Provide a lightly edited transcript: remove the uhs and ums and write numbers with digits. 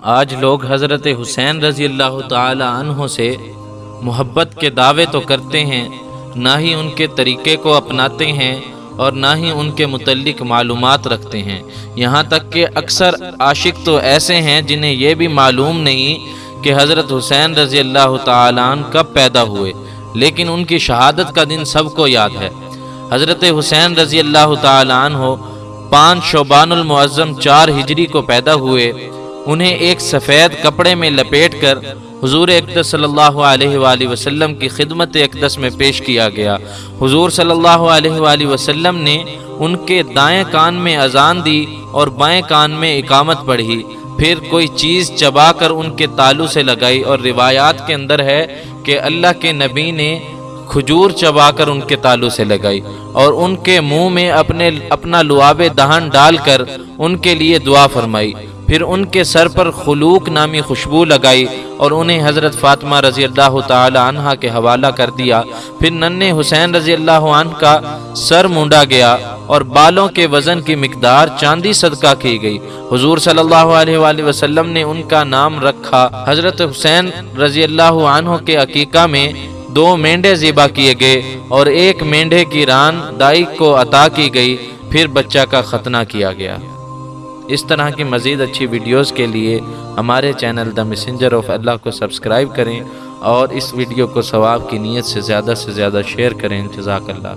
آج لوگ حضرت حسین رضی اللہ تعالی عنہ سے محبت کے دعوے تو کرتے ہیں، نہ ہی ان کے طریقے کو اپناتے ہیں اور نہ ہی ان کے متعلق معلومات رکھتے ہیں۔ یہاں تک کہ اکثر عاشق تو ایسے ہیں جنہیں یہ بھی معلوم نہیں کہ حضرت حسین رضی اللہ تعالی عنہ کب پیدا ہوئے، لیکن ان کی شہادت کا دن سب کو یاد ہے۔ حضرت حسین رضی اللہ تعالی عنہ 5 شعبان المعظم 4 ہجری کو پیدا ہوئے۔ انہیں ایک سفید کپڑے میں لپیٹ کر حضور اقدس صلی اللہ علیہ وآلہ وسلم کی خدمت اقدس میں پیش کیا گیا۔ حضور صلی اللہ علیہ وآلہ وسلم نے ان کے دائیں کان میں اذان دی اور بائیں کان میں اقامت پڑھی، پھر کوئی چیز چبا کر ان کے تالو سے لگائی، اور روایات کے اندر ہے کہ اللہ کے نبی نے کھجور چبا کر ان کے تالو سے لگائی اور ان کے منہ میں اپنا لعاب دہن ڈال کر ان کے لیے دعا فرمائی، پھر ان کے سر پر خلوق نامی خوشبو لگائی اور انہیں حضرت فاطمہ رضی اللہ تعالی عنہ کے حوالہ کر دیا۔ پھر ننھے حسین رضی اللہ عنہ کا سر مونڈا گیا اور بالوں کے وزن کی مقدار چاندی صدقہ کی گئی۔ حضور صلی اللہ علیہ وآلہ وسلم نے ان کا نام رکھا۔ حضرت حسین رضی اللہ عنہ کے عقیقہ میں 2 مینڈے ذبح کیے گئے اور 1 مینڈے کی ران دائی کو عطا کی گئی، پھر بچہ کا ختنہ کیا گیا۔ اس طرح کی مزید اچھی ویڈیوز کے لیے ہمارے چینل دا میسنجر آف اللہ کو سبسکرائب کریں اور اس ویڈیو کو ثواب کی نیت سے زیادہ شیئر کریں۔ جزاک اللہ۔